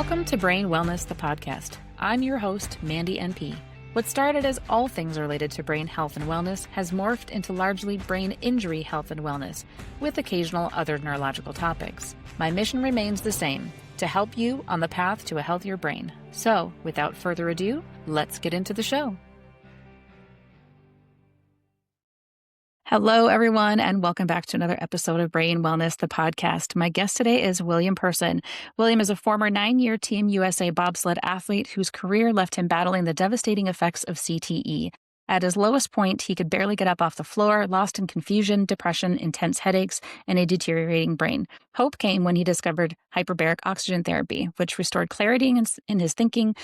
Welcome to Brain Wellness, the podcast. I'm your host, Mandy NP. What started as all things related to brain health and wellness has morphed into largely brain injury health and wellness, with occasional other neurological topics. My mission remains the same, to help you on the path to a healthier brain. So, without further ado, let's get into the show. Hello, everyone, and welcome back to another episode of Brain Wellness, the podcast. My guest today is William Person. William is a former 9-year Team USA bobsled athlete whose career left him battling the devastating effects of CTE. At his lowest point, he could barely get up off the floor, lost in confusion, depression, intense headaches, and a deteriorating brain. Hope came when he discovered hyperbaric oxygen therapy, which restored clarity in his thinking,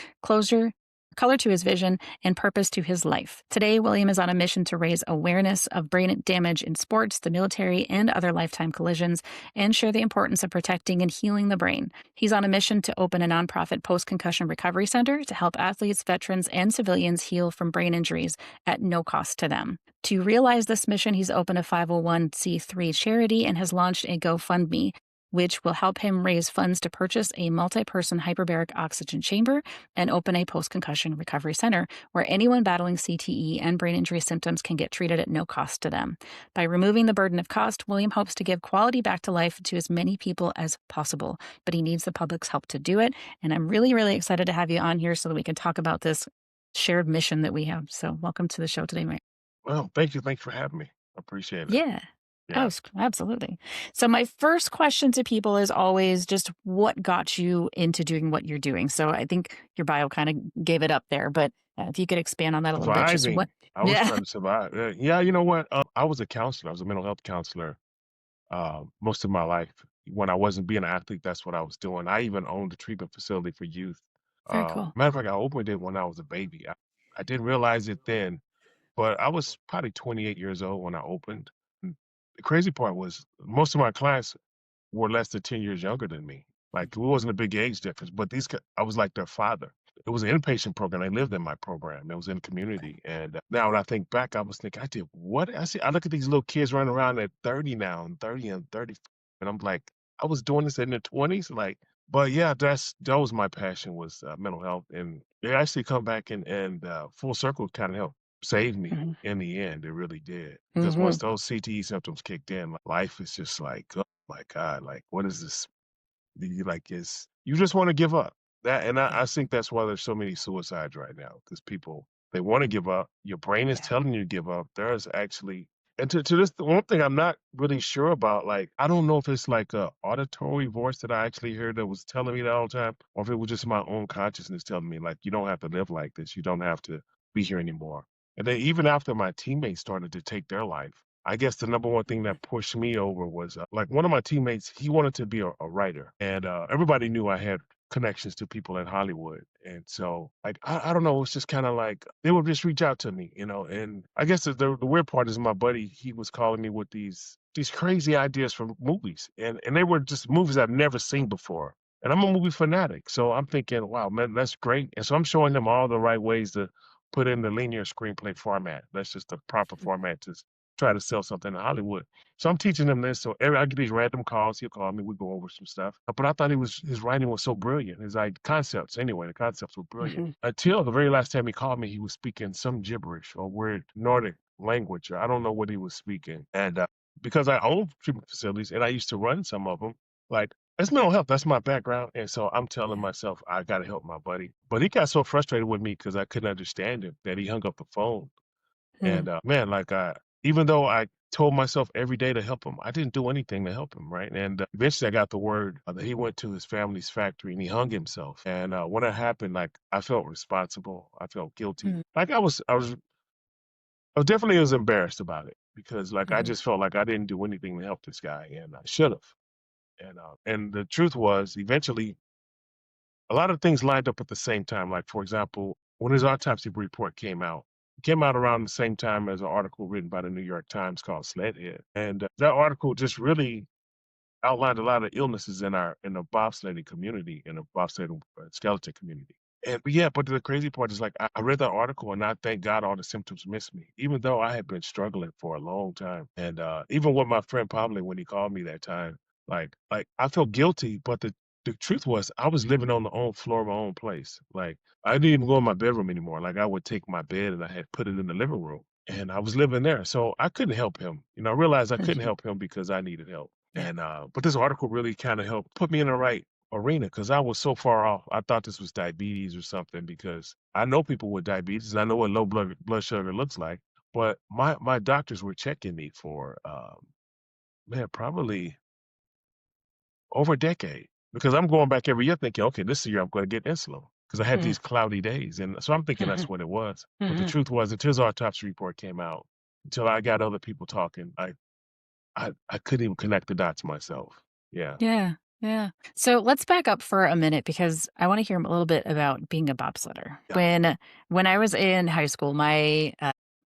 color to his vision, and purpose to his life. Today, William is on a mission to raise awareness of brain damage in sports, the military, and other lifetime collisions, and share the importance of protecting and healing the brain. He's on a mission to open a nonprofit post-concussion recovery center to help athletes, veterans, and civilians heal from brain injuries at no cost to them. To realize this mission, he's opened a 501c3 charity and has launched a GoFundMe, which will help him raise funds to purchase a multi-person hyperbaric oxygen chamber and open a post-concussion recovery center where anyone battling CTE and brain injury symptoms can get treated at no cost to them. By removing the burden of cost, William hopes to give quality back to life to as many people as possible, but he needs the public's help to do it. And I'm really, really excited to have you on here so that we can talk about this shared mission that we have. So welcome to the show today, Mike. Well, thank you. Thanks for having me. I appreciate it. Yeah. Yeah. Oh, absolutely. So my first question to people is always just what got you into doing what you're doing? So I think your bio kind of gave it up there, but if you could expand on that a little bit. Just what? Surviving. I was Yeah. trying to survive. Yeah, you know what? I was a counselor. I was a mental health counselor most of my life. When I wasn't being an athlete, that's what I was doing. I even owned a treatment facility for youth. Very cool. Matter of fact, I opened it when I was a baby. I didn't realize it then, but I was probably 28 years old when I opened. And the crazy part was most of my clients were less than 10 years younger than me. Like, it wasn't a big age difference, but I was like their father. It was an inpatient program. They lived in my program. It was in the community. And now when I think back, I was thinking, I did what? I look at these little kids running around at 30 now and 30 and 30. And I'm like, I was doing this in their 20s. Like, but yeah, that was my passion was mental health. And it actually come back and full circle kind of helped save me Mhm. in the end. It really did. Because once those CTE symptoms kicked in, life is just like, oh my God, like, what is this? You just want to give up. I think that's why there's so many suicides right now, because people, they want to give up. Your brain is Yeah. telling you to give up. There's actually, and to this, the one thing I'm not really sure about, like, I don't know if it's like a auditory voice that I actually heard that was telling me that all the time, or if it was just my own consciousness telling me, like, you don't have to live like this. You don't have to be here anymore. And then even after my teammates started to take their life, I guess the number one thing that pushed me over was like one of my teammates, he wanted to be a writer. And everybody knew I had connections to people in Hollywood. And so, like, I don't know, it's just kind of like they would just reach out to me, you know. And I guess the weird part is my buddy, he was calling me with these crazy ideas for movies. And they were just movies I've never seen before. And I'm a movie fanatic. So I'm thinking, wow, man, that's great. And so I'm showing him all the right ways to put in the linear screenplay format. That's just the proper format to try to sell something in Hollywood. So I'm teaching him this. So I get these random calls. He'll call me. We go over some stuff. But I thought his writing was so brilliant. His concepts, anyway, the concepts were brilliant. Until the very last time he called me, he was speaking some gibberish or weird Nordic language. Or I don't know what he was speaking. And because I own treatment facilities and I used to run some of them, like, it's mental health. That's my background. And so I'm telling myself, I got to help my buddy. But he got so frustrated with me because I couldn't understand him that he hung up the phone. And man, like, even though I told myself every day to help him, I didn't do anything to help him, right? And eventually I got the word that he went to his family's factory and he hung himself. And when it happened, like, I felt responsible. I felt guilty. Like, I definitely was embarrassed about it because, like, I just felt like I didn't do anything to help this guy, and I should have. And the truth was, eventually, a lot of things lined up at the same time. Like, for example, when his autopsy report came out, it came out around the same time as an article written by the New York Times called Sledhead. And that article just really outlined a lot of illnesses in the bobsledding community, in the bobsledding skeleton community. But the crazy part is, like, I read that article and I thank God all the symptoms missed me, even though I had been struggling for a long time. And even with my friend Pablo, when he called me that time, like I felt guilty, but the the truth was I was living on the own floor of my own place. Like I didn't even go in my bedroom anymore. Like I would take my bed and I had put it in the living room and I was living there. So I couldn't help him. I realized I couldn't help him because I needed help. Yeah. And but this article really kind of helped put me in the right arena because I was so far off. I thought this was diabetes or something because I know people with diabetes and I know what low blood sugar looks like. But my doctors were checking me for man, probably over a decade because I'm going back every year thinking, okay, this year I'm going to get insulin because I had Mhm. these cloudy days. And so I'm thinking that's what it was. But the Mhm. truth was, until his autopsy report came out, until I got other people talking, I couldn't even connect the dots myself. Yeah. Yeah, yeah. So let's back up for a minute because I want to hear a little bit about being a bobsledder. Yeah. When I was in high school,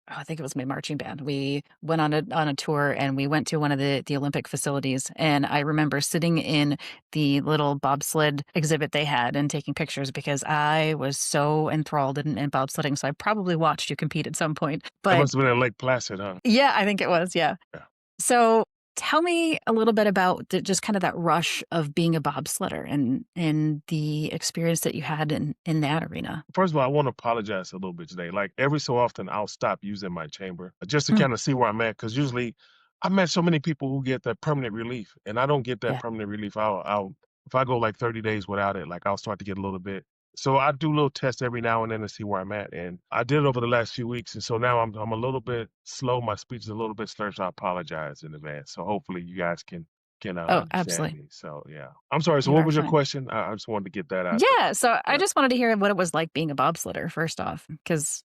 I think it was my marching band. We went on a tour and we went to one of the Olympic facilities. And I remember sitting in the little bobsled exhibit they had and taking pictures because I was so enthralled in bobsledding. So I probably watched you compete at some point. That But must have been in Lake Placid, huh? yeah, I think it was. Yeah. Yeah. So tell me a little bit about just kind of that rush of being a bobsledder and the experience that you had in that arena. First of all, I want to apologize a little bit today. Like every so often, I'll stop using my chamber just to Mm, kind of see where I'm at. Because usually, I met so many people who get that permanent relief, and I don't get that yeah. permanent relief. I'll if I go like 30 days without it, like I'll start to get a little bit. So I do little tests every now and then to see where I'm at, and I did it over the last few weeks, and so now I'm a little bit slow. My speech is a little bit slurred, so I apologize in advance. So hopefully, you guys can Oh, understand absolutely. me. So yeah, I'm sorry. So You what are was your fine. question? I just wanted to get that out there. Yeah. So I Yeah. just wanted to hear what it was like being a bobsledder first off, because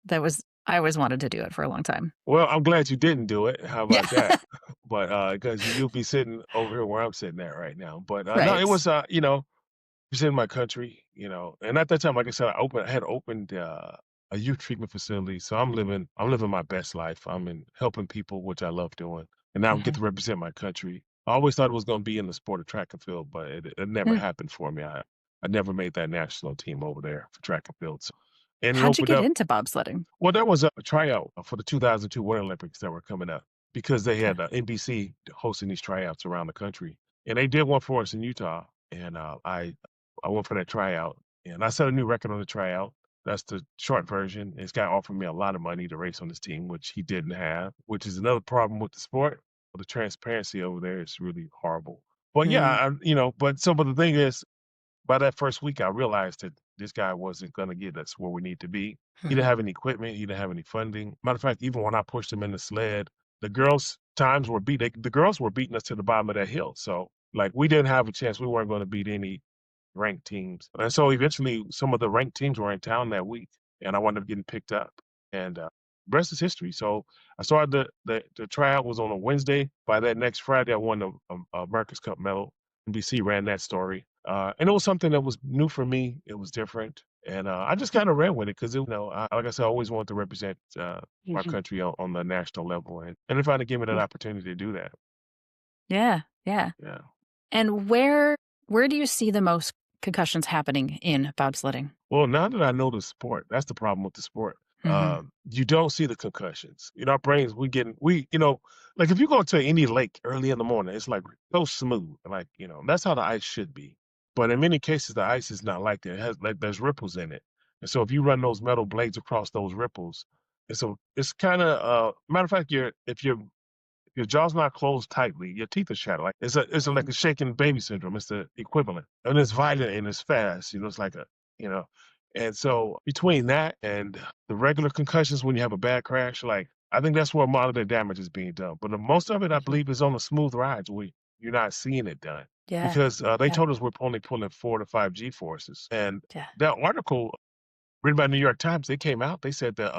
I always wanted to do it for a long time. Well, I'm glad you didn't do it. How Yeah. about that? But, because you'll be sitting over here where I'm sitting at right now. But, no, it Right. was, it's in my country, and at that time, like I said, I had opened, a youth treatment facility, so I'm living my best life. I'm in helping people, which I love doing, and now I get Hmm. to represent my country. I always thought it was gonna be in the sport of track and field, but it never Mm. happened for me. I never made that national team over there for track and field, so and it How'd you opened get up into bobsledding? well, there was a tryout for the 2002 Winter Olympics that were coming up because they Okay. had NBC hosting these tryouts around the country, and they did one for us in Utah, and I went for that tryout, and I set a new record on the tryout. That's the short version. This guy offered me a lot of money to race on his team, which he didn't have, which is another problem with the sport. The transparency over there is really horrible. But yeah, Mm. but the thing is, by that first week, I realized that this guy wasn't going to get us where we need to be. He didn't Mhm. have any equipment. He didn't have any funding. Matter of fact, even when I pushed him in the sled, the girls' times were the girls were beating us to the bottom of that hill. So like we didn't have a chance. We weren't going to beat any ranked teams. And so eventually, some of the ranked teams were in town that week, and I wound up getting picked up. And rest is history. So I started the tryout was on a Wednesday. By that next Friday, I won the America's Cup medal. NBC ran that story, and it was something that was new for me. It was different, and I just kind of ran with it because like I said, I always wanted to represent my Mhm. country on the national level, and if I'd give me that Yeah. opportunity to do that, Yeah. Yeah. yeah. And where do you see the most concussions happening in bobsledding? Well, now that I know the sport, that's the problem with the sport. Mhm. You don't see the concussions. Our brains, like if you go to any lake early in the morning, it's like so smooth. Like, that's how the ice should be. But in many cases, the ice is not like that. It has like there's ripples in it. And so if you run those metal blades across those ripples, it's kind of matter of fact, if your jaw's not closed tightly, your teeth are shattered. Like like Mhm. a shaken baby syndrome. It's the equivalent, and it's violent and it's fast. It's like you know. And so between that and the regular concussions when you have a bad crash, like I think that's where a lot of the damage is being done. But most of it, I Mhm. believe, is on the smooth rides where you're not seeing it done Yeah. because they Yeah. told us we're only pulling 4 to 5 G forces. And Yeah. that article written by New York Times, they came out. They said that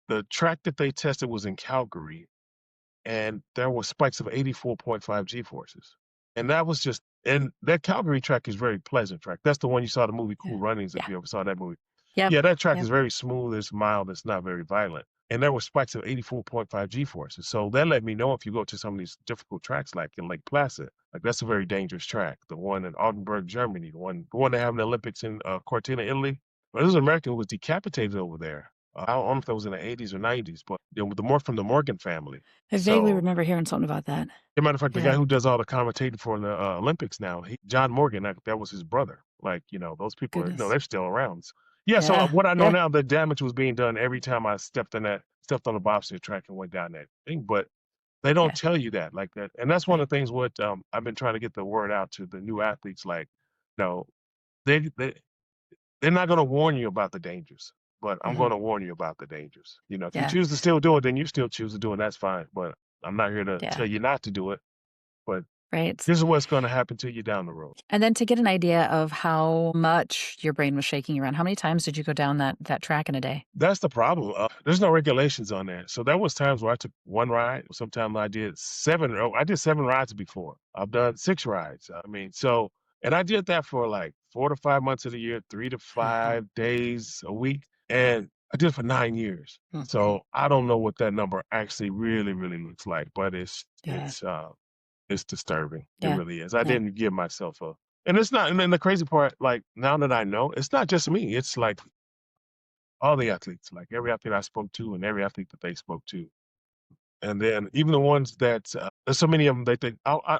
the track that they tested was in Calgary and there were spikes of 84.5 G-forces. And that Calgary track is very pleasant track. That's the one you saw the movie Yeah. Cool Runnings, if Yeah. you ever saw that movie. Yep. Yeah, that track Yep. is very smooth, it's mild, it's not very violent. And there were spikes of 84.5 G-forces. So that let me know if you go to some of these difficult tracks like in Lake Placid, like that's a very dangerous track. The one in Altenburg, Germany, the one they have in the Olympics in Cortina, Italy. Well, there's an American who was decapitated over there. I don't know if that was in the 80s or 90s, but the more from the Morgan family. I vaguely So, remember hearing something about that. as a matter of fact, the guy Yeah. who does all the commentating for the Olympics now, John Morgan, that was his brother. Like, those people are, Goodness. they're still around. Yeah. So Yeah. what I know Yeah. now, the damage was being done every time I stepped on the bobsled track and went down that thing. But they don't Yeah. tell you that like that. And that's one Right. of the things what I've been trying to get the word out to the new athletes. Like, no, they they're not going to warn you about the dangers, but I'm Mhm. going to warn you about the dangers. If you Yeah. choose to still do it, then you still choose to do it. That's fine. But I'm not here to Yeah. tell you not to do it. But Right. this is what's going to happen to you down the road. And then to get an idea of how much your brain was shaking around, how many times did you go down that track in a day? That's the problem. There's no regulations on that. So there was times where I took one ride. Sometimes I did seven. Oh, I did seven rides before. I've done six rides. I mean, so and I did that for like 4 to 5 months of the year, 3 to 5 days a week, and I did it for 9 years. Mm. So I don't know what that number actually really, really looks like, but Yeah. it's disturbing. It Yeah. really is. I Yeah. didn't give myself a, and it's not. And then the crazy part, like now that I know, it's not just me. It's like all the athletes, like every athlete I spoke to and every athlete that they spoke to. And then even the ones that there's so many of them that they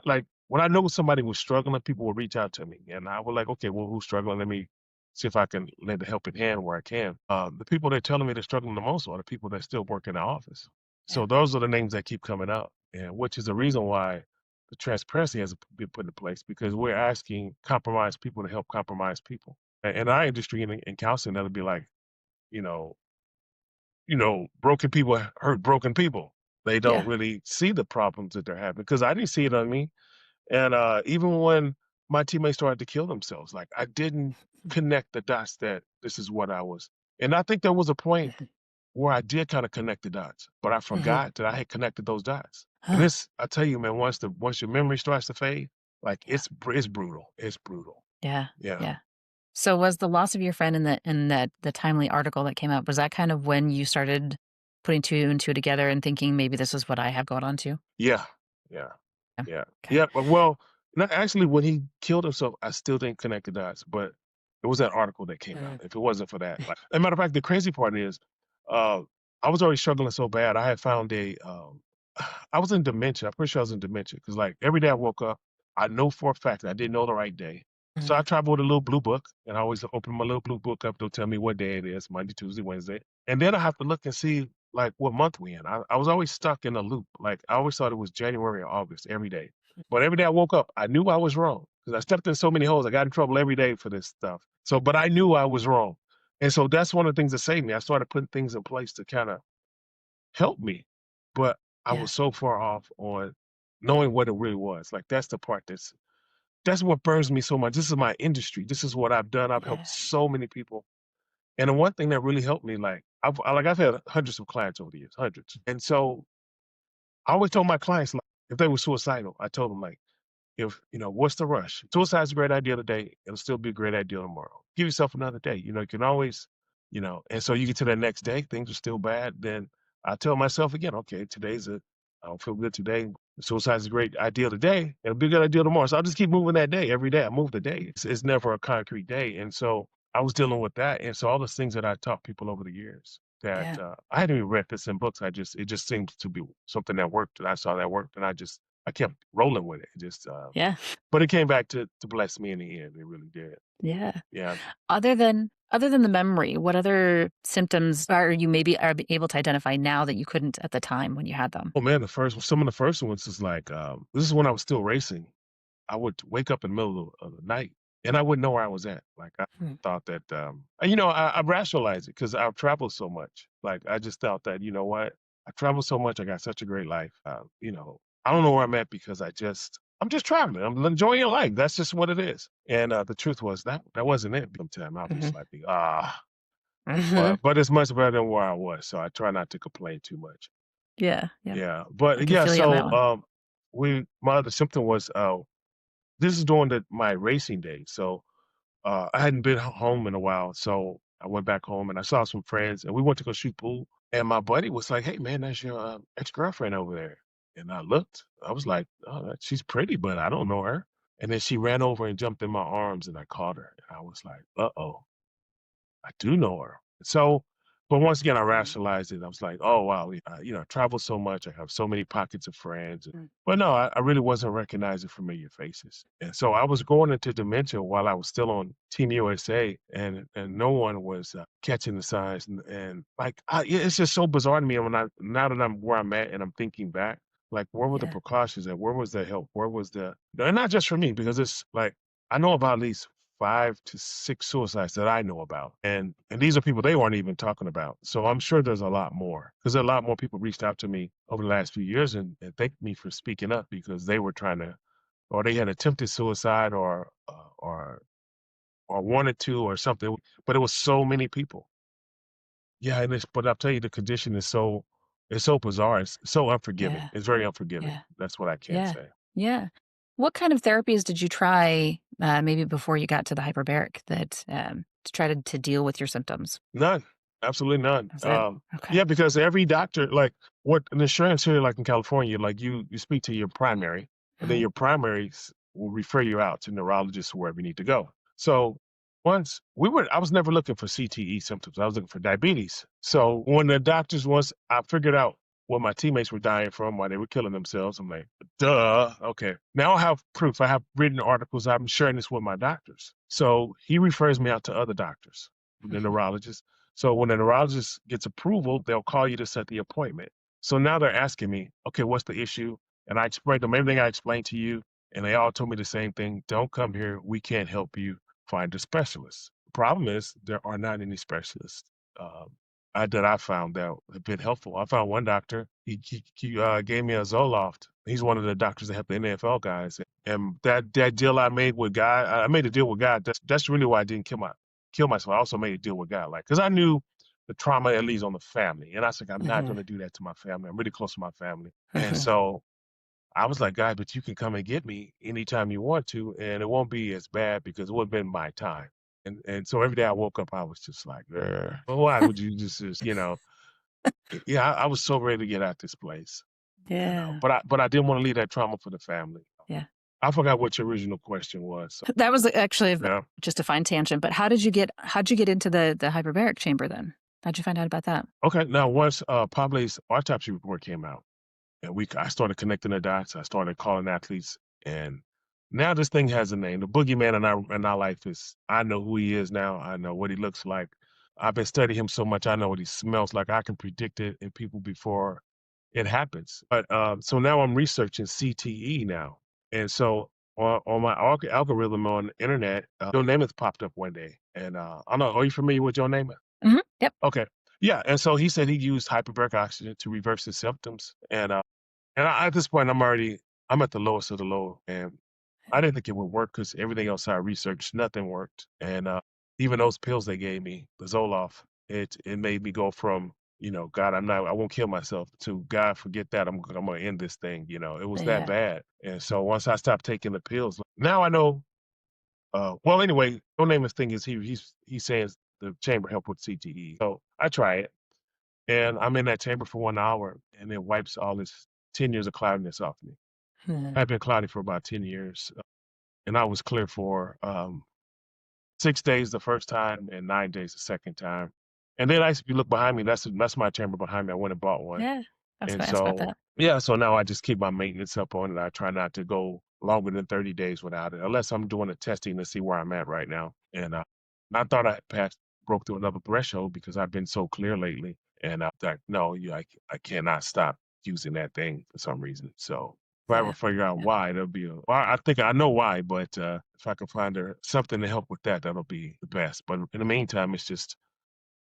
like when I know somebody was struggling, people will reach out to me, and I was like, okay, well, who's struggling? Let me see if I can lend a helping hand where I can. The people that are telling me they're struggling the most are the people that still work in the office. Yeah. So those are the names that keep coming up, and which is the reason why the transparency has been put in place because we're asking compromised people to help compromised people. In our industry in counseling, that'll be like, you know, broken people hurt broken people. They don't Yeah. really see the problems that they're having because I didn't see it on me. And even when my teammates started to kill themselves, like I didn't connect the dots that this is what I was. And I think there was a point Mhm. where I did kind of connect the dots, but I Mhm. forgot that I had connected those dots. And Huh. I tell you, man, once your memory starts to fade, like Yeah. it's brutal. It's brutal. Yeah. Yeah. Yeah. So was the loss of your friend in that the timely article that came out, was that kind of when you started putting two and two together and thinking maybe this is what I have going on too? Yeah. Yeah. Yeah. Yeah. Okay. Yeah, but well, no, actually, when he killed himself, I still didn't connect the dots, but it was that article that came out. Mhm. If it wasn't for that, like, as a matter of fact, the crazy part is, uh, I was already struggling so bad. I had found I was in dementia. I'm pretty sure I was in dementia because, like, every day I woke up, I know for a fact that I didn't know the right day. So I Mhm. travel with a little blue book, and I always open my little blue book up. They'll tell me what day it is, Monday, Tuesday, Wednesday, and then I have to look and see like what month we in. I was always stuck in a loop. Like I always thought it was January or August every day. But every day I woke up, I knew I was wrong because I stepped in so many holes. I got in trouble every day for this stuff. So, but I knew I was wrong. And so that's one of the things that saved me. I started putting things in place to kind of help me. But I Yeah. was so far off on knowing what it really was. Like that's the part that's what burns me so much. This is my industry. This is what I've done. I've helped Yeah. so many people. And the one thing that really helped me, like I've had hundreds of clients over the years, hundreds. And so I always told my clients, like, if they were suicidal, I told them like, if what's the rush? Suicide's a great idea today. It'll still be a great idea tomorrow. Give yourself another day. You can always, and so you get to the next day, things are still bad. Then I tell myself again, okay, I don't feel good today. Suicide's a great idea today. It'll be a good idea tomorrow. So I'll just keep moving that day every day. I move the day. It's never a concrete day. And so I was dealing with that. And so all those things that I taught people over the years that Yeah. I hadn't even read this in books. It just seemed to be something that worked. And I saw that worked. And I kept rolling with it. Yeah. But it came back to bless me in the end. It really did. Yeah. Yeah. Other than the memory, what other symptoms are you maybe are able to identify now that you couldn't at the time when you had them? Oh man, some of the first ones is like this is when I was still racing. I would wake up in the middle of the night and I wouldn't know where I was at. Like I Hmm. thought that and, I rationalized it because I've traveled so much. Like I just thought that, you know what? I traveled so much, I got such a great life. I don't know where I'm at because I'm just traveling. I'm enjoying life. That's just what it is. And the truth was that wasn't it. Sometimes I'll be Mhm. just like, ah, Mhm. but it's much better than where I was. So I try not to complain too much. Yeah, yeah. Yeah. I But can yeah, feel you on that so one. my other symptom was this is during my racing days. So I hadn't been home in a while, so I went back home and I saw some friends, and we went to go shoot pool. And my buddy was like, "Hey, man, that's your ex-girlfriend over there." And I looked. I was like, "Oh, she's pretty, but I don't know her." And then she ran over and jumped in my arms, and I caught her. And I was like, "Uh-oh, I do know her." So But once again, I rationalized it. I was like, "Oh, wow, I travel so much. I have so many pockets of friends." Mm. But no, I really wasn't recognizing familiar faces. And so I was going into dementia while I was still on Team USA, and no one was catching the signs. And like, it's just so bizarre to me when now that I'm where I'm at and I'm thinking back, like, where were the Yeah. precautions at? Where was the help? Where was and not just for me, because it's like I know about at least 5 to 6 suicides that I know about, and these are people they weren't even talking about. So I'm sure there's a lot more, because a lot more people reached out to me over the last few years and thanked me for speaking up because they were trying to, or they had attempted suicide, or wanted to, or something. But it was so many people. Yeah, but I'll tell you, the condition is so bizarre. It's so unforgiving. Yeah. It's very unforgiving. Yeah. That's what I can Yeah. say. Yeah. What kind of therapies did you try, maybe before you got to the hyperbaric that, to try to deal with your symptoms? None. Absolutely none. Is that okay? Yeah, because every doctor, like what an insurance here, like in California, like you speak to your primary, and then Uh-huh. your primaries will refer you out to neurologists wherever you need to go. So I was never looking for CTE symptoms. I was looking for diabetes. So when the doctors once I figured out what my teammates were dying from, why they were killing themselves, I'm like, duh, okay. Now I have proof. I have written articles. I'm sharing this with my doctors. So he refers me out to other doctors, the neurologist. So when the neurologist gets approval, they'll call you to set the appointment. So now they're asking me, okay, what's the issue? And I explained them everything I explained to you, and they all told me the same thing. Don't come here. We can't help you. Find a specialist. The problem is there are not any specialists um, that I found that have been helpful. I found one doctor. He gave me a Zoloft. He's one of the doctors that help the NFL guys. And that deal I made with God, I made a deal with God. That's really why I didn't kill myself. I also made a deal with God, like, because I knew the trauma it leaves on the family, and I was like, I'm not Uh-huh. going to do that to my family. I'm really close to my family, and so I was like, God, but you can come and get me anytime you want to, and it won't be as bad because it would have been my time. And so every day I woke up, I was just like, "Ugh, well, why would you just. Yeah, I was so ready to get out this place, Yeah. but I didn't want to leave that trauma for the family. Yeah. I forgot what your original question was. So, That was actually yeah. just a fine tangent, but how'd you get into the hyperbaric chamber then? How'd you find out about that? Okay. Now, once Pablo's autopsy report came out, and I started connecting the dots. I started calling athletes, and now this thing has a name. The boogeyman in our life is. I know who he is now. I know what he looks like. I've been studying him so much. I know what he smells like. I can predict it in people before it happens. But so now I'm researching CTE now, and so on my algorithm on the internet, Joe Namath popped up one day, and I don't know. Are you familiar with Joe Namath? Mhm. Yep. Okay. Yeah, and so he said he used hyperbaric oxygen to reverse his symptoms, at this point, I'm at the lowest of the low, and I didn't think it would work because everything else I researched, nothing worked. And even those pills they gave me, the Zoloft, it made me go from, God, I won't kill myself, to God, forget that, I'm gonna end this thing. It was that Yeah. bad. And so once I stopped taking the pills, now I know. Well, anyway, no name his thing is he says the chamber help with CTE. So I try it. And I'm in that chamber for 1 hour, and it wipes all this 10 years of cloudiness off me. Hmm. I've been cloudy for about 10 years, and I was clear for 6 days the first time and 9 days the second time. And then if you look behind me, that's my chamber behind me. I went and bought one. Yeah. I was And gonna ask about so, that. yeah, so now I just keep my maintenance up on it. I try not to go longer than 30 days without it, unless I'm doing a testing to see where I'm at right now. And I thought I passed, broke through another threshold because I've been so clear lately. And I thought, no, I cannot stop using that thing for some reason. So if I ever Yeah. figure out Yeah. why, well, I think I know why, but if I can find something to help with that, that'll be the best. But in the meantime, it's just,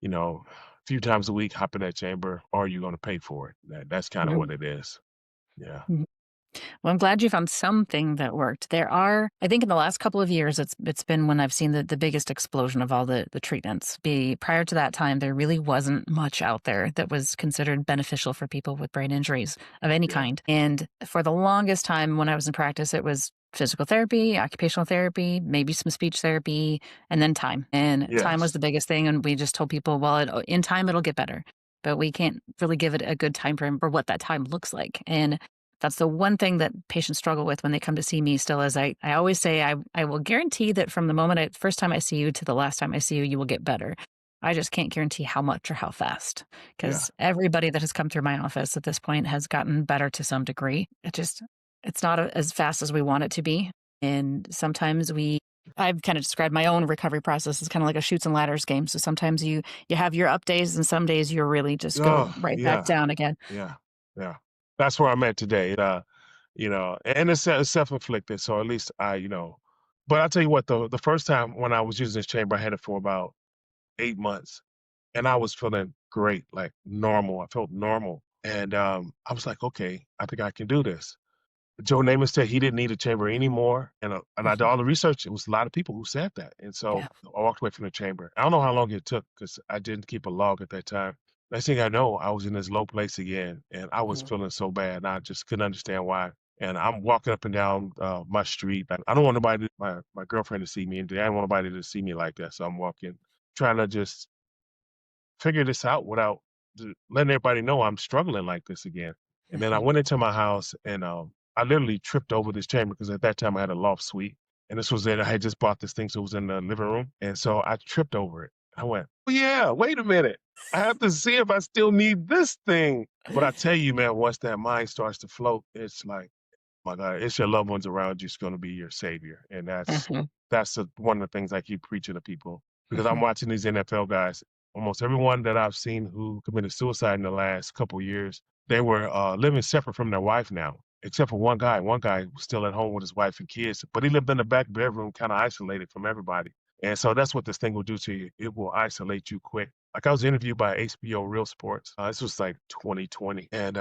a few times a week, hop in that chamber, or you're going to pay for it. That's kind of what Mhm. it is. Yeah. Mhm. Well, I'm glad you found something that worked. I think in the last couple of years, it's been when I've seen the biggest explosion of all the treatments. Prior to that time, there really wasn't much out there that was considered beneficial for people with brain injuries of any Yeah. kind. And for the longest time when I was in practice, it was physical therapy, occupational therapy, maybe some speech therapy, and then time. And time was Yes. the biggest thing. And we just told people, well, in time, it'll get better. But we can't really give it a good time frame for what that time looks like. And that's the one thing that patients struggle with when they come to see me still is I always say I will guarantee that from the first time I see you to the last time I see you, you will get better. I just can't guarantee how much or how fast, Yeah. because everybody that has come through my office at this point has gotten better to some degree. It's not as fast as we want it to be. And sometimes I've kind of described my own recovery process as kind of like a shoots and ladders game. So sometimes you have your up days and some days you really just go Oh, right back yeah. down again. Yeah. Yeah. That's where I'm at today. And it's self-inflicted. So at least but I'll tell you what, the first time when I was using this chamber, I had it for about 8 months and I was feeling great, like normal. I felt normal. And I was like, okay, I think I can do this. Joe Namath said he didn't need a chamber anymore, and I did Mhm. all the research. It was a lot of people who said that, and so Yeah. I walked away from the chamber. I don't know how long it took because I didn't keep a log at that time. Next thing I know, I was in this low place again, and I was Mhm. feeling so bad, and I just couldn't understand why. And I'm walking up and down my street. I don't want my girlfriend to see me, and I don't want nobody to see me like that. So I'm walking, trying to just figure this out without letting everybody know I'm struggling like this again. And then I Mhm. went into my house and I literally tripped over this chamber because at that time I had a loft suite. And this was it. I had just bought this thing, so it was in the living room. And so I tripped over it. I went, oh, yeah, wait a minute. I have to see if I still need this thing. But I tell you, man, once that mind starts to float, it's like, my God, it's your loved ones around you is going to be your savior, and Mhm. one of the things I keep preaching to people because I'm Mhm. watching these NFL guys. Almost everyone that I've seen who committed suicide in the last couple years, they were living separate from their wife now, except for one guy. One guy was still at home with his wife and kids, but he lived in the back bedroom, kind of isolated from everybody. And so that's what this thing will do to you. It will isolate you quick. Like I was interviewed by HBO Real Sports. This was like 2020, and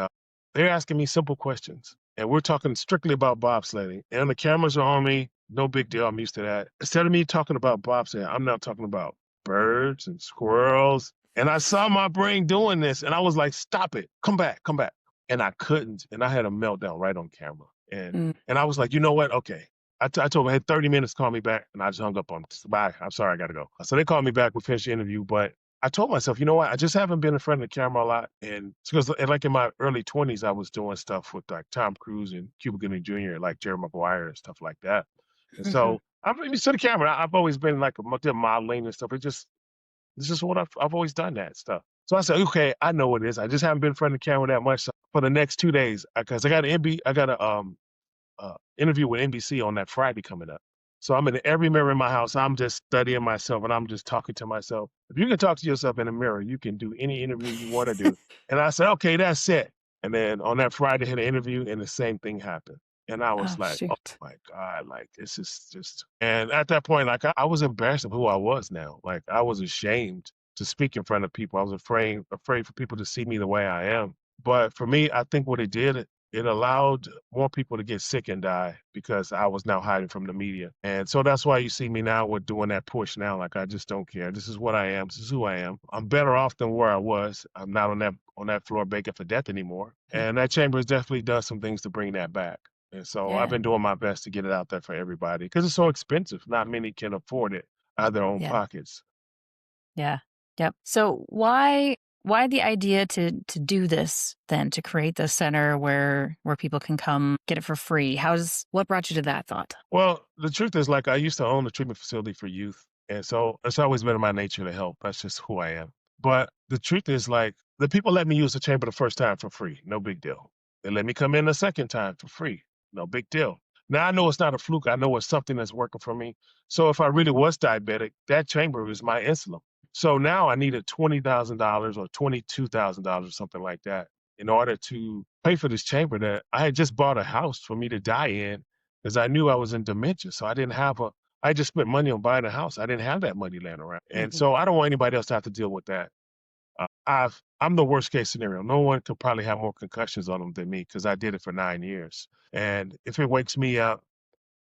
they're asking me simple questions and we're talking strictly about bobsledding. And the cameras are on me. No big deal. I'm used to that. Instead of me talking about bobsledding, I'm now talking about birds and squirrels. And I saw my brain doing this, and I was like, "Stop it! Come back! Come back!" And I couldn't, and I had a meltdown right on camera. Mm. And I was like, "You know what? Okay." I told them I had 30 minutes to call me back, and I just hung up on them. Bye. I'm sorry, I got to go. So they called me back. We finished the interview, but I told myself, you know what? I just haven't been in front of the camera a lot. And it's because, like in my early 20s, I was doing stuff with like Tom Cruise and Cuba Gooding Jr., like Jerry Maguire and stuff like that. And Mhm. so I'm used to the camera. I've always been like did modeling and stuff. It's just what I've always done that stuff. So I said, okay, I know what it is. I just haven't been in front of the camera that much. So for the next 2 days, because I got a interview with NBC on that Friday coming up. So I'm in every mirror in my house. I'm just studying myself and I'm just talking to myself. If you can talk to yourself in a mirror, you can do any interview you want to do. And I said, okay, that's it. And then on that Friday, I had an interview and the same thing happened. And I was Oh, like, oh shoot. my God, like this is just. And at that point, like I was embarrassed of who I was now. Like I was ashamed to speak in front of people. I was afraid for people to see me the way I am. But for me, I think what it did, it allowed more people to get sick and die because I was now hiding from the media. And so that's why you see me now with doing that push now. Like I just don't care. This is what I am. This is who I am. I'm better off than where I was. I'm not on that floor begging for death anymore. Mm. And that chamber has definitely done some things to bring that back. And so I've Yeah. been doing my best to get it out there for everybody because it's so expensive. Not many can afford it out of their own Yeah. pockets. Yeah. Yep. So why the idea to do this then, to create this center where people can come get it for free? What brought you to that thought? Well, the truth is, like, I used to own a treatment facility for youth, and so it's always been in my nature to help. That's just who I am. But the truth is, like, the people let me use the chamber the first time for free, no big deal. They let me come in the second time for free, no big deal. Now I know it's not a fluke. I know it's something that's working for me. So if I really was diabetic, that chamber is my insulin. So now I needed $20,000 or $22,000 or something like that in order to pay for this chamber that I had just bought a house for me to die in because I knew I was in dementia. So I just spent money on buying a house. I didn't have that money laying around. And Mhm. so I don't want anybody else to have to deal with that. I'm the worst case scenario. No one could probably have more concussions on them than me because I did it for 9 years. And if it wakes me up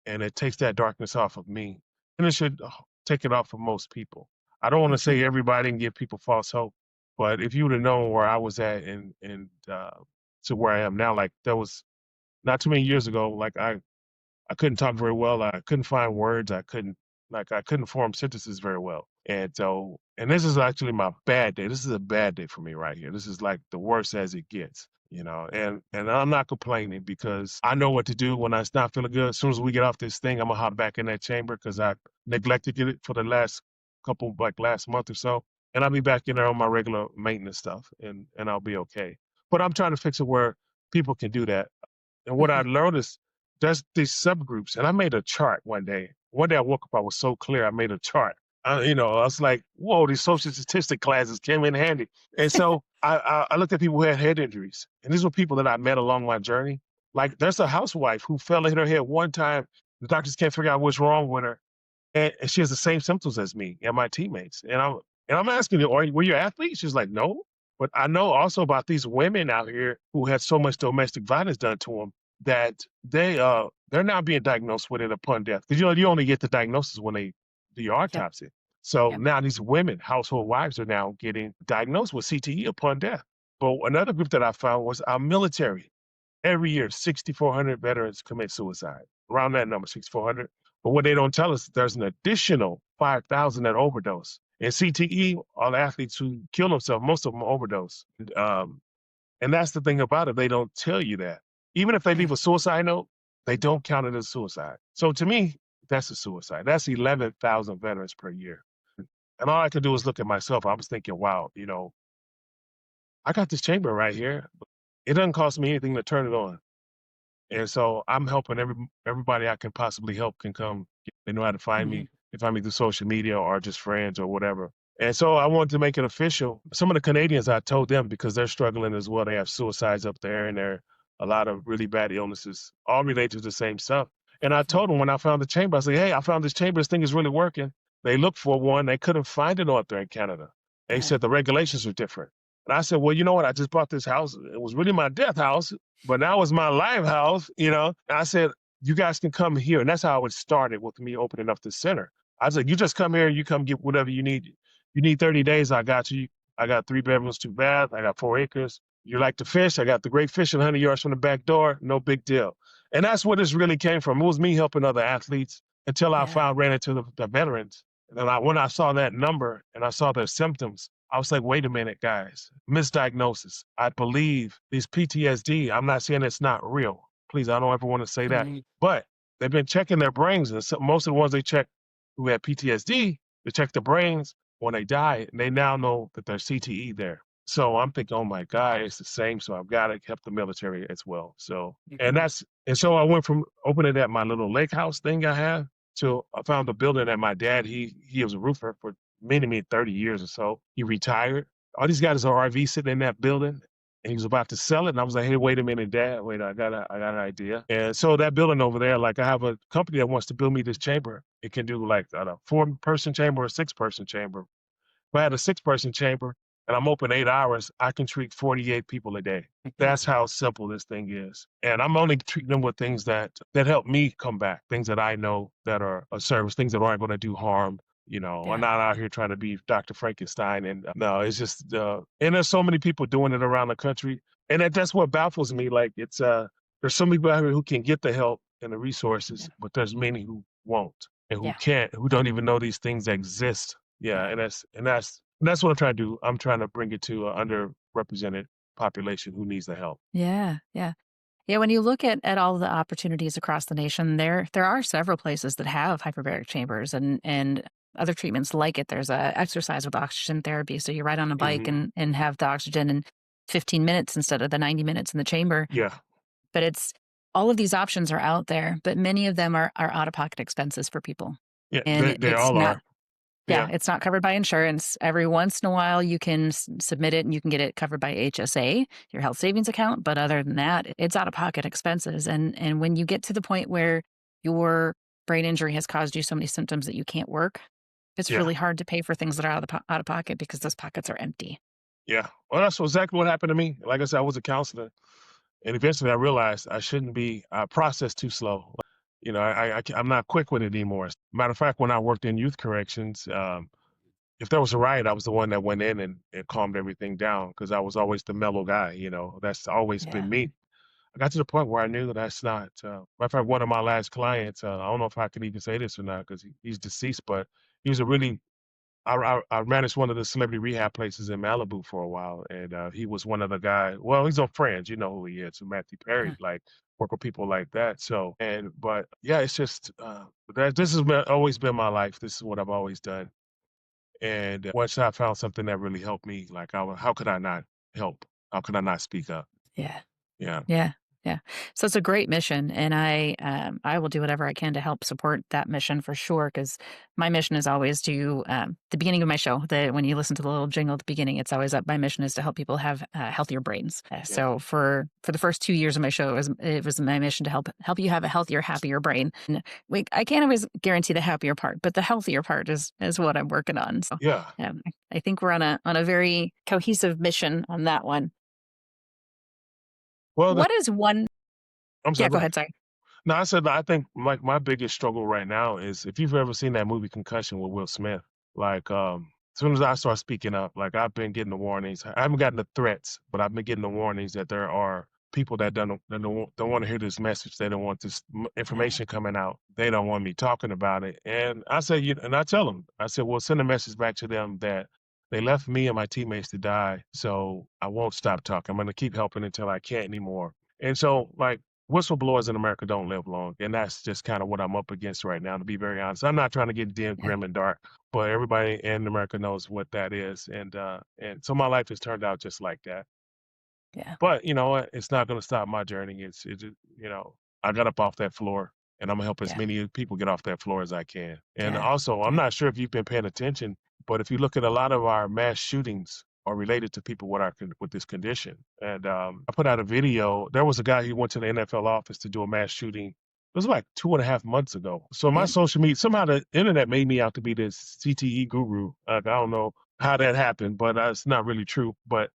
and it takes that darkness off of me, then it should take it off of most people. I don't want to Mhm. say everybody and give people false hope, but if you would have known where I was at and to where I am now, like that was not too many years ago, like I couldn't talk very well. I couldn't find words. I couldn't form sentences very well. And this is actually my bad day. This is a bad day for me right here. This is like the worst as it gets, and I'm not complaining because I know what to do when I'm not feeling good. As soon as we get off this thing, I'm gonna hop back in that chamber because I neglected it for the last last month or so. and I'll be back in there on my regular maintenance stuff, and I'll be okay. But I'm trying to fix it where people can do that. And what I Mhm. learned is there's these subgroups, and I made a chart one day. One day I woke up, I was so clear. I made a chart. I was like, "Whoa, these social statistic classes came in handy." And so I looked at people who had head injuries, and these were people that I met along my journey. Like, there's a housewife who fell and hit her head one time. The doctors can't figure out what's wrong with her, and she has the same symptoms as me and my teammates. And I'm asking her, were you athletes? She's like, no. But I know also about these women out here who had so much domestic violence done to them that they're now being diagnosed with it upon death. Because you only get the diagnosis when they do your Yep. autopsy. So Yep. now these women, household wives, are now getting diagnosed with CTE upon death. But another group that I found was our military. Every year, 6,400 veterans commit suicide, around that number, 6,400. But what they don't tell us, there's an additional 5,000 that overdose. And CTE, all the athletes who kill themselves, most of them overdose. And that's the thing about it. They don't tell you that. Even if they leave Right. a suicide note, they don't count it as suicide. So to me, that's a suicide. That's 11,000 veterans per year. And all I could do is look at myself. I was thinking, wow, I got this chamber right here. It doesn't cost me anything to turn it on. And so I'm helping everybody I can possibly help can come. They know how to find Mhm. me. They find me through social media or just friends or whatever. And so I wanted to make it official. Some of the Canadians, I told them because they're struggling as well. They have suicides up there and there are a lot of really bad illnesses, all related to the same stuff. And I Mhm. told them when I found the chamber, I said, hey, I found this chamber. This thing is really working. They looked for one. They couldn't find it out there in Canada. They Yeah. said the regulations are different. And I said, well, you know what? I just bought this house. It was really my death house, but now it's my live house. And I said, you guys can come here. And that's how it started with me opening up the center. I said, you just come here and you come get whatever you need. You need 30 days, I got you. I got 3 bedrooms, 2 baths. I got 4 acres. You like to fish? I got the great fishing 100 yards from the back door. No big deal. And that's where this really came from. It was me helping other athletes until I Yeah. ran into the veterans. And when I saw that number and I saw their symptoms, I was like, wait a minute, guys. Misdiagnosis. I believe these PTSD. I'm not saying it's not real. Please, I don't ever want to say that. Mhm. But they've been checking their brains. And most of the ones they check who had PTSD, they check the brains when they die, and they now know that there's CTE there. So I'm thinking, oh my God, it's the same. So I've got to help the military as well. So Mhm. and so I went from opening at my little lake house thing I have to I found a building that my dad he was a roofer for many 30 years or so. He retired. All these guys are RV sitting in that building. And he was about to sell it. And I was like, hey, wait a minute, Dad. Wait, I got an idea. And so that building over there, like I have a company that wants to build me this chamber. It can do like a 4-person chamber or a 6-person chamber. If I had a 6-person chamber and I'm open 8 hours, I can treat 48 people a day. Mhm. That's how simple this thing is. And I'm only treating them with things that help me come back, things that I know that are a service, things that aren't going to do harm. I'm Yeah. not out here trying to be Dr. Frankenstein. And no, it's just, and there's so many people doing it around the country. And that's what baffles me. Like, there's some people out here who can get the help and the resources, Yeah. but there's many who won't and who Yeah. can't, who don't even know these things exist. Yeah, Yeah. and that's what I'm trying to do. I'm trying to bring it to an underrepresented population who needs the help. Yeah. Yeah. Yeah, when you look at all the opportunities across the nation, there are several places that have hyperbaric chambers and other treatments like it. There's a exercise with oxygen therapy, so you ride on a bike Hmm. and have the oxygen in 15 minutes instead of the 90 minutes in the chamber. Yeah, But it's all of these options are out there, but many of them are out of pocket expenses for people. yeah, And they it's all not are. yeah, Yeah, it's not covered by insurance. Every once in a while, you can submit it and you can get it covered by HSA, your health savings account. But other than that, it's out of pocket expenses. And when you get to the point where your brain injury has caused you so many symptoms that you can't work, it's yeah, really hard to pay for things that are out of pocket because those pockets are empty. yeah. Well, that's exactly what happened to me. Like I said, I was a counselor, and eventually I realized I shouldn't be processed too slow. I'm not quick with it anymore. Matter of fact, when I worked in youth corrections, if there was a riot, I was the one that went in and calmed everything down because I was always the mellow guy. That's always been Yeah. me. I got to the point where I knew that that's not. Matter of fact, one of my last clients, I don't know if I can even say this or not because he's deceased, but he was a really. I managed one of the celebrity rehab places in Malibu for a while, and he was one of the guys. Well, he's on Friends, you know who he is, Matthew Perry, Uh-huh. like work with people like that. So, but yeah, it's just that this has always been my life. This is what I've always done, And once I found something that really helped me, like, how could I not help? How could I not speak up? Yeah. Yeah. Yeah, yeah. So it's a great mission, and I will do whatever I can to help support that mission for sure. Because my mission is always to, the beginning of my show, when you listen to the little jingle at the beginning, it's always up. My mission is to help people have healthier brains. Yeah. So for the first 2 years of my show, it was my mission to help you have a healthier, happier brain. And I can't always guarantee the happier part, but the healthier part is what I'm working on. So Yeah. I think we're on a very cohesive mission on that one. Well, What is one? I'm Yeah, sorry, go go ahead. ahead. Sorry. No, I said I think like my biggest struggle right now is if you've ever seen that movie Concussion with Will Smith, like as soon as I start speaking up, like I've been getting the warnings. I haven't gotten the threats, but I've been getting the warnings that there are people that don't want to hear this message. They don't want this Yeah, information coming out. They don't want me talking about it. And I say, and I tell them, I said, well, send a message back to them that they left me and my teammates to die, so I won't stop talking. I'm going to keep helping until I can't anymore. And so, like, whistleblowers in America don't live long, and that's just kind of what I'm up against right now, to be very honest. I'm not trying to get dim, yeah, grim, and dark, but everybody in America knows what that is, and so my life has turned out just like that. yeah, But you know what? It's not going to stop my journey. I got up off that floor, and I'm gonna help as yeah, many people get off that floor as I can. And yeah, also, I'm yeah, not sure if you've been paying attention, but if you look at a lot of our mass shootings are related to people with this condition. And I put out a video. There was a guy who went to the NFL office to do a mass shooting. It was like 2.5 months ago. So my yeah, social media, somehow the internet made me out to be this CTE guru. Like, I don't know how that happened, but it's not really true. But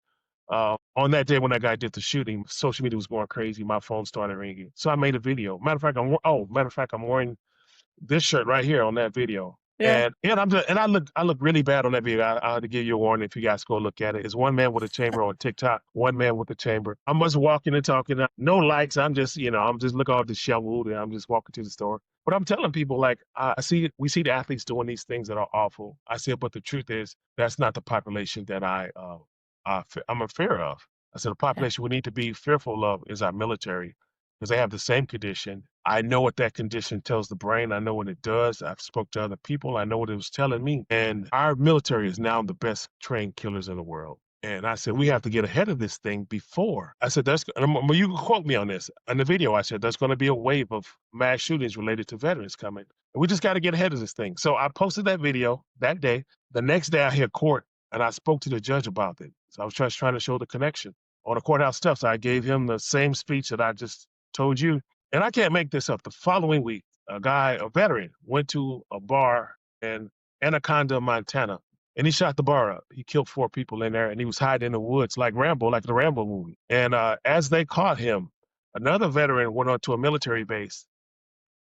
on that day when that guy did the shooting, social media was going crazy. My phone started ringing, so I made a video. Matter of fact, I'm wearing this shirt right here on that video. yeah, And I look really bad on that video. I had to give you a warning if you guys go look at it. It's one man with a chamber on TikTok, one man with a chamber. I'm just walking and talking, no lights. I'm just looking all disheveled, and I'm just walking to the store. But I'm telling people, like, we see the athletes doing these things that are awful. I see it, but the truth is that's not the population that I'm in fear of. I said the yeah, population we need to be fearful of is our military, because they have the same condition. I know what that condition tells the brain. I know what it does. I've spoke to other people. I know what it was telling me. And our military is now the best trained killers in the world. And I said, we have to get ahead of this thing before. I said, you can quote me on this. In the video, I said, there's going to be a wave of mass shootings related to veterans coming. And we just got to get ahead of this thing. So I posted that video that day. The next day, I hit court and I spoke to the judge about it. So I was just trying to show the connection. On the courthouse steps, I gave him the same speech that I just told you. And I can't make this up. The following week, a veteran, went to a bar in Anaconda, Montana, and he shot the bar up. He killed 4 people in there, and he was hiding in the woods like Rambo, like the Rambo movie. And as they caught him, another veteran went onto a military base,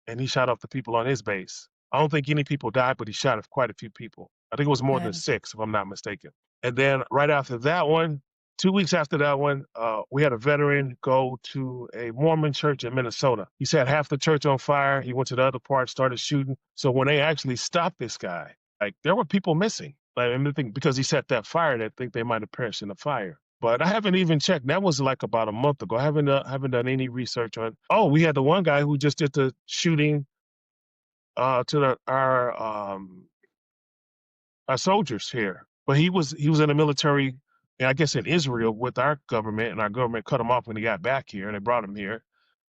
and he shot off the people on his base. I don't think any people died, but he shot off quite a few people. I think it was more than yeah, 6, if I'm not mistaken. And then right after that one, 2 weeks after that one, we had a veteran go to a Mormon church in Minnesota. He set half the church on fire. He went to the other part, started shooting. So when they actually stopped this guy, like, there were people missing. Like, I think because he set that fire, they think they might have perished in the fire. But I haven't even checked. That was like about a month ago. I haven't done any research on. Oh, we had the one guy who just did the shooting to our soldiers here, but he was in the military, I guess in Israel with our government, and our government cut him off when he got back here, and they brought him here.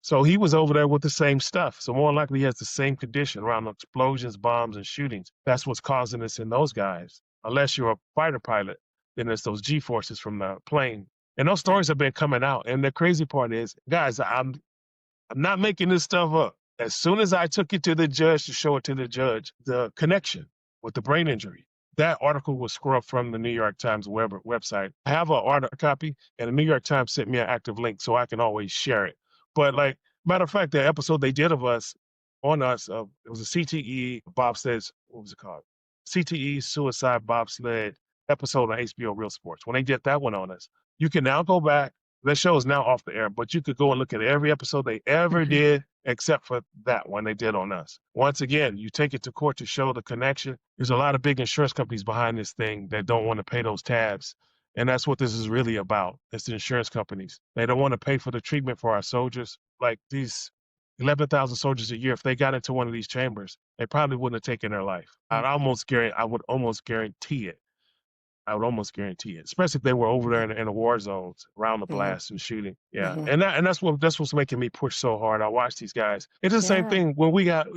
So he was over there with the same stuff. So more likely he has the same condition around explosions, bombs, and shootings. That's what's causing this in those guys. Unless you're a fighter pilot, then it's those G forces from the plane. And those yeah, stories have been coming out. And the crazy part is, guys, I'm not making this stuff up. As soon as I took it to the judge to show it to the judge, the connection with the brain injury, that article was scrubbed from the New York Times website. I have an article copy, and the New York Times sent me an active link so I can always share it. But, like, matter of fact, the episode they did of us on us, it was a CTE bobsled. What was it called? CTE suicide bobsled episode on HBO Real Sports. When they did that one on us, you can now go back. That show is now off the air, but you could go and look at every episode they ever mhm, did except for that one they did on us. Once again, you take it to court to show the connection. There's a lot of big insurance companies behind this thing that don't want to pay those tabs. And that's what this is really about. It's the insurance companies. They don't want to pay for the treatment for our soldiers. Like, these 11,000 soldiers a year, if they got into one of these chambers, they probably wouldn't have taken their life. I would almost guarantee it. I would almost guarantee it, especially if they were over there in the war zones around the Mhm. blast and shooting. Yeah, Mhm. and that's what's making me push so hard. I watch these guys. It's the same Yeah. thing when we got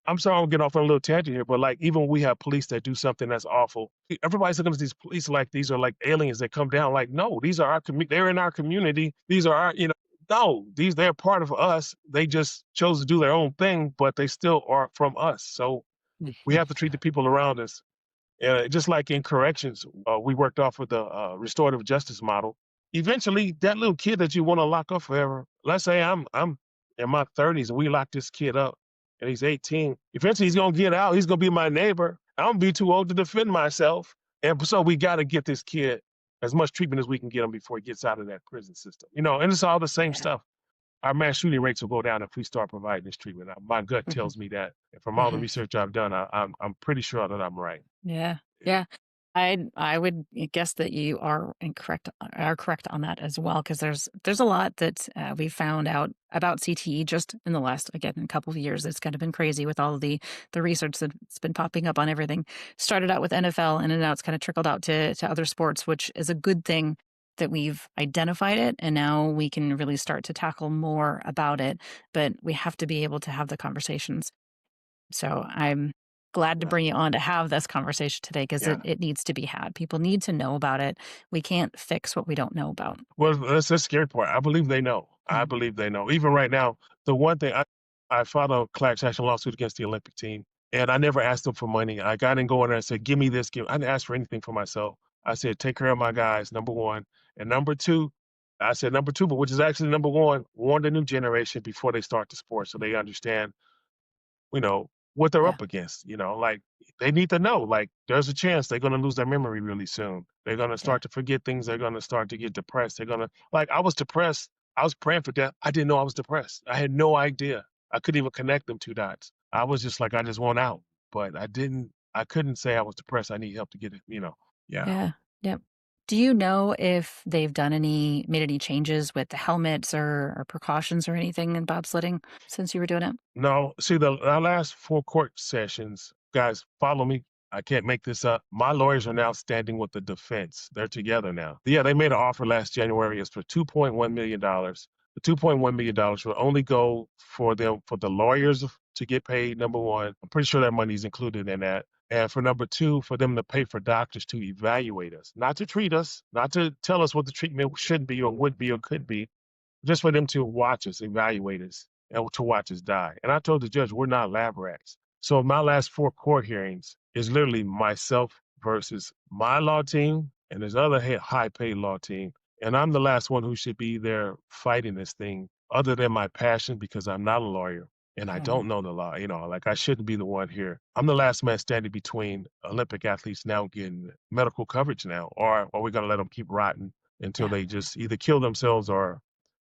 I'm sorry I'm getting off on a little tangent here, but like even when we have police that do something that's awful, everybody's looking at these police like these are like aliens that come down. Like no, these are our they're in our community. These are our no, they're part of us. They just chose to do their own thing, but they still are from us. So we have to treat the people around us just like in corrections, we worked off with the restorative justice model. Eventually, that little kid that you want to lock up forever, let's say I'm in my 30s and we lock this kid up and he's 18. Eventually, he's gonna get out. He's gonna be my neighbor. I'm gonna be too old to defend myself, and so we got to get this kid as much treatment as we can get him before he gets out of that prison system. And it's all the same Yeah. stuff. Our mass shooting rates will go down if we start providing this treatment. My gut Mhm. tells me that, and from all the Mhm. research I've done, I'm pretty sure that I'm right. Yeah. Yeah. Yeah. I would guess that you are correct on that as well, because there's a lot that we found out about CTE just in the last, again, a couple of years. It's kind of been crazy with all of the research that's been popping up on everything. Started out with NFL, and then now it's kind of trickled out to other sports, which is a good thing that we've identified it, and now we can really start to tackle more about it. But we have to be able to have the conversations. So I'm glad to Yeah. bring you on to have this conversation today, because Yeah. it needs to be had. People need to know about it. We can't fix what we don't know about. Well, that's the scary part. I believe they know. I Mm, believe they know. Even right now, the one thing I filed a class action lawsuit against the Olympic team, and I never asked them for money. I didn't go in there and say, "Give me this." I didn't ask for anything for myself. I said, "Take care of my guys." Number one, and number two, I said number two, but which is actually number one, warn the new generation before they start the sport so they understand what they're yeah, up against. Like they need to know, like there's a chance they're going to lose their memory really soon. They're going to yeah, start to forget things. They're going to start to get depressed. They're going to, like, I was depressed. I was praying for death. I didn't know I was depressed. I had no idea. I couldn't even connect them two dots. I was just like, I just want out, but I couldn't say I was depressed. I need help to get it. Yeah. yeah, yep. Do you know if they've made any changes with the helmets or precautions or anything in bobsledding since you were doing it? No, see, our last four court sessions, guys, follow me. I can't make this up. My lawyers are now standing with the defense. They're together now. Yeah, they made an offer last January. It's for $2.1 million. The $2.1 million will only go for them, for the lawyers to get paid, number one. I'm pretty sure that money's included in that. And for number two, for them to pay for doctors to evaluate us, not to treat us, not to tell us what the treatment should be or would be or could be, just for them to watch us, evaluate us, and to watch us die. And I told the judge, we're not lab rats. So my last four court hearings is literally myself versus my law team and this other high paid law team. And I'm the last one who should be there fighting this thing, other than my passion, because I'm not a lawyer and I Mhm. don't know the law. Like I shouldn't be the one here. I'm the last man standing between Olympic athletes now getting medical coverage now, or are we going to let them keep rotting until Yeah, they just either kill themselves or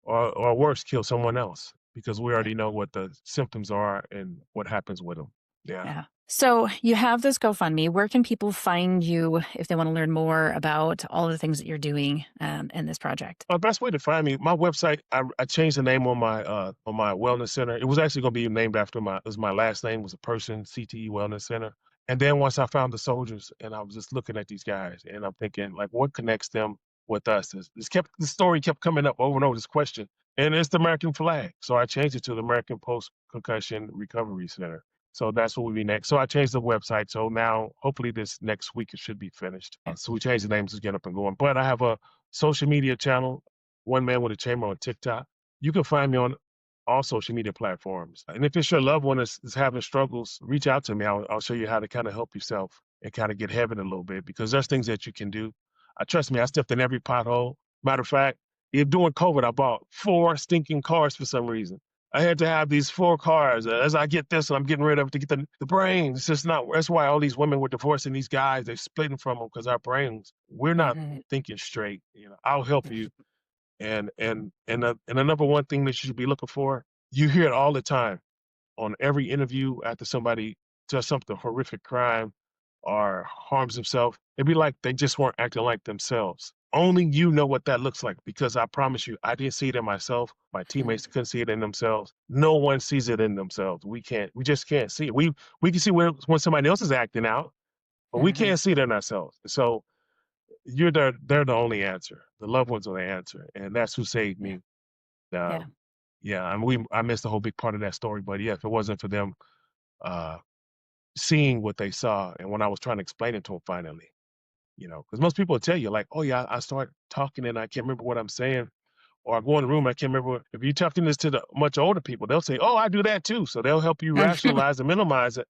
worse, kill someone else because we yeah, already know what the symptoms are and what happens with them. Yeah. yeah. So you have this GoFundMe. Where can people find you if they want to learn more about all of the things that you're doing in this project? The best way to find me, my website, I changed the name on my wellness center. It was actually going to be named after my last name was a person, CTE Wellness Center. And then once I found the soldiers and I was just looking at these guys and I'm thinking like what connects them with us? The story kept coming up over and over, this question. And it's the American flag. So I changed it to the American Post Concussion Recovery Center. So that's what we'll be next. So I changed the website. So now hopefully this next week it should be finished. Yeah, So we changed the names to get up and going. But I have a social media channel, One Man with a Chamber on TikTok. You can find me on all social media platforms. And if it's your loved one is having struggles, reach out to me. I'll show you how to kind of help yourself and kind of get heaven a little bit because there's things that you can do. Trust me, I stepped in every pothole. Matter of fact, if during COVID, I bought four stinking cars for some reason. I had to have these four cars. As I get this, and I'm getting rid of it to get the brains. It's just not. That's why all these women were divorcing these guys. They're splitting from them because our brains. We're not mhm, thinking straight. I'll help you. And the number one thing that you should be looking for, you hear it all the time on every interview after somebody does something horrific crime or harms himself. It'd be like they just weren't acting like themselves. Only you know what that looks like because I promise you, I didn't see it in myself. My Mhm. teammates couldn't see it in themselves. No one sees it in themselves. We can't. We just can't see it. We can see when somebody else is acting out, but we Mhm. can't see it in ourselves. So they're the only answer. The loved ones are the answer, and that's who saved Yeah. me. Uh, Yeah. yeah, I missed a whole big part of that story, but yeah, if it wasn't for them uh, seeing what they saw, and when I was trying to explain it to them finally, because most people will tell you like, oh yeah, I start talking and I can't remember what I'm saying, or I go in the room, I can't remember. If you're talking this to the much older people, they'll say, oh, I do that too. So they'll help you rationalize and minimize it,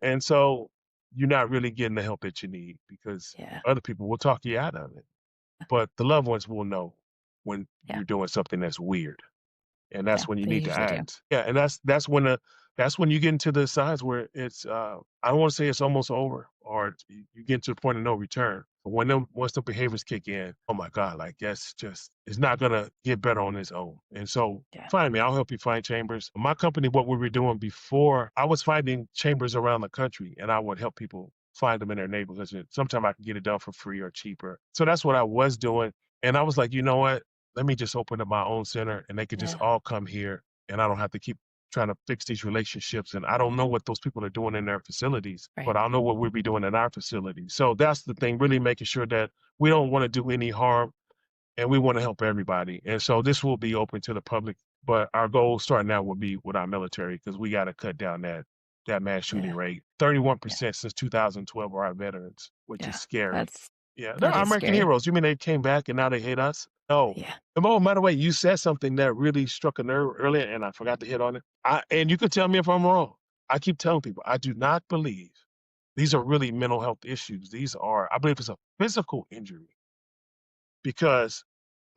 and so you're not really getting the help that you need because Yeah. other people will talk you out of it. But the loved ones will know when Yeah. you're doing something that's weird, and that's Yeah. when you They need to usually do. act. Yeah, and that's when you get into the signs where it's I don't want to say it's almost over or you get to the point of no return. But once the behaviors kick in, oh my God, like that's just it's not gonna get better on its own. And so Yeah. find me, I'll help you find chambers. My company, what we were doing before, I was finding chambers around the country and I would help people find them in their neighborhoods. And sometimes I could get it done for free or cheaper. So that's what I was doing. And I was like, you know what? Let me just open up my own center and they could just Yeah. all come here and I don't have to keep trying to fix these relationships. And I don't know what those people are doing in their facilities, Right. but I know what we'll be doing in our facilities. So that's the thing, really making sure that we don't want to do any harm and we want to help everybody. And so this will be open to the public, but our goal starting out will be with our military because we got to cut down that mass shooting Yeah. rate. Yeah. 31% since 2012 are our veterans, which is Yeah. scary. That's Yeah, they're that our is American scary. heroes. You mean they came back and now they hate us? No. Yeah. And oh, by the way, you said something that really struck a nerve earlier, and I forgot to hit on it. And you could tell me if I'm wrong. I keep telling people I do not believe these are really mental health issues. I believe it's a physical injury because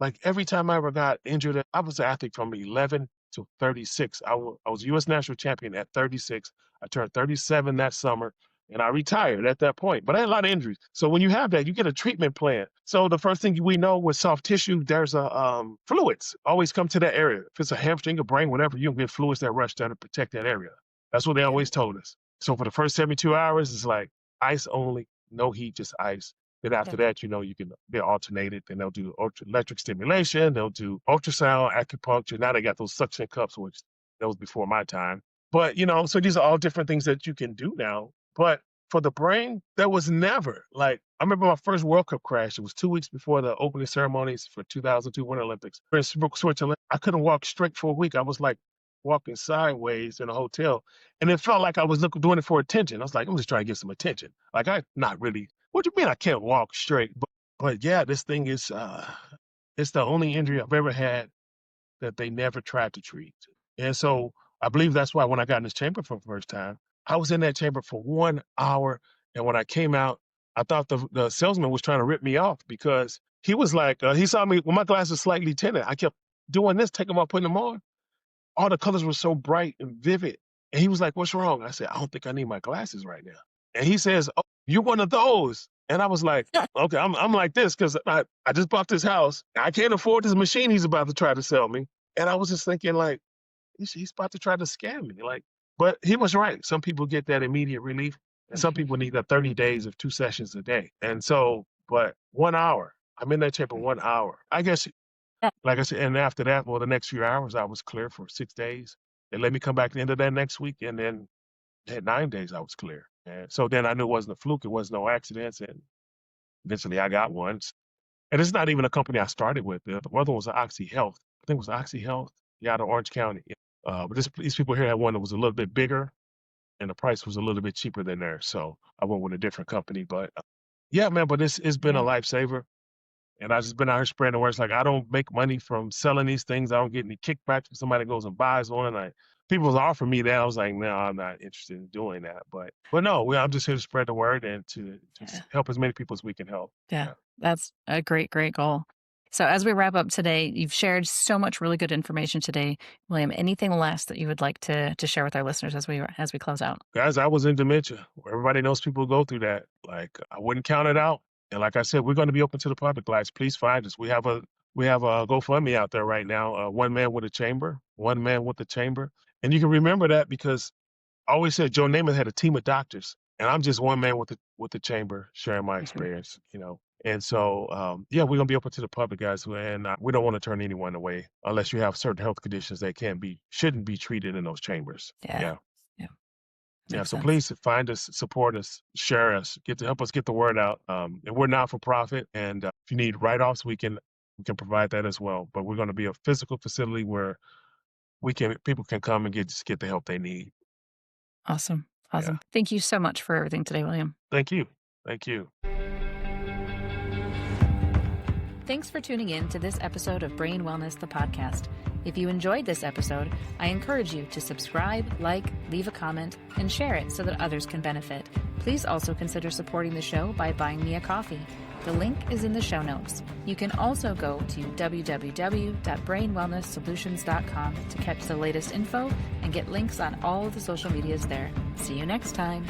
like every time I ever got injured, I was an athlete from 11 to 36. I was U.S. national champion at 36. I turned 37 that summer and I retired at that point. But I had a lot of injuries. So when you have that, you get a treatment plan. So the first thing we know with soft tissue, there's a fluids always come to that area. If it's a hamstring, a brain, whatever, you can get fluids that rush down to protect that area. That's what they Yeah. always told us. So for the first 72 hours, it's like ice only, no heat, just ice. Then Yeah. after that, you can be alternated. Then they'll do electric stimulation. They'll do ultrasound, acupuncture. Now they got those suction cups, which that was before my time. But so these are all different things that you can do now. But for the brain, that was never like I remember my first World Cup crash. It was 2 weeks before the opening ceremonies for 2002 Winter Olympics. In Switzerland, I couldn't walk straight for a week. I was like walking sideways in a hotel, and it felt like I was doing it for attention. I was like, I'm just trying to get some attention. Like I not really what do you mean I can't walk straight? But yeah, this thing is it's the only injury I've ever had that they never tried to treat. And so I believe that's why when I got in this chamber for the first time, I was in that chamber for 1 hour. And when I came out, I thought the salesman was trying to rip me off because he was like, he saw me with my glasses slightly tinted. I kept doing this, taking them off, putting them on. All the colors were so bright and vivid. And he was like, what's wrong? I said, I don't think I need my glasses right now. And he says, oh, you're one of those. And I was like, okay, I'm like this because I just bought this house. I can't afford this machine he's about to try to sell me. And I was just thinking, like, he's about to try to scam me. Like, but he was right. Some people get that immediate relief, and some Mhm. people need the 30 days of 2 sessions a day. And so, but 1 hour, I'm in that chair for Mhm. 1 hour. I guess Yeah. like I said, and after that, well, the next few hours, I was clear for 6 days. They let me come back at the end of that next week, and then at 9 days, I was clear. And so then I knew it wasn't a fluke, it was no accidents, and eventually I got one. And it's not even a company I started with. The other one was Oxy Health. I think it was Oxy Health, yeah, out of Orange County. But these people here had one that was a little bit bigger, and the price was a little bit cheaper than theirs. So I went with a different company. But yeah, man, but it's been a Yeah. lifesaver. And I just been out here spreading the word. It's like I don't make money from selling these things. I don't get any kickbacks if somebody goes and buys one. People was offering me that. I was like, no, I'm not interested in doing that. But no, I'm just here to spread the word and to Yeah. just help as many people as we can help. Yeah. Yeah. That's a great, great goal. So as we wrap up today, you've shared so much really good information today, William. Anything last that you would like to share with our listeners as we close out? Guys, I was in dementia. Everybody knows people go through that. Like I wouldn't count it out. And like I said, we're going to be open to the public. Guys, please find us. We have a GoFundMe out there right now. One man with a chamber, one man with a chamber, and you can remember that because I always said Joe Namath had a team of doctors, and I'm just one man with the chamber sharing my Mhm. experience. And so, yeah, we're gonna be open to the public, guys, and we don't want to turn anyone away unless you have certain health conditions that shouldn't be treated in those chambers. Yeah. Yeah, Yeah. yeah. Makes So sense. please find us, support us, share us, help us get the word out. And we're not for profit, and if you need write-offs, we can provide that as well. But we're going to be a physical facility where people can come and get the help they need. Awesome. Yeah. Awesome. Thank you so much for everything today, William. Thank you. Thank you. Thanks for tuning in to this episode of Brain Wellness, the podcast. If you enjoyed this episode, I encourage you to subscribe, leave a comment, and share it so that others can benefit. Please also consider supporting the show by buying me a coffee. The link is in the show notes. You can also go to www.brainwellnesssolutions.com to catch the latest info and get links on all of the social medias there. See you next time.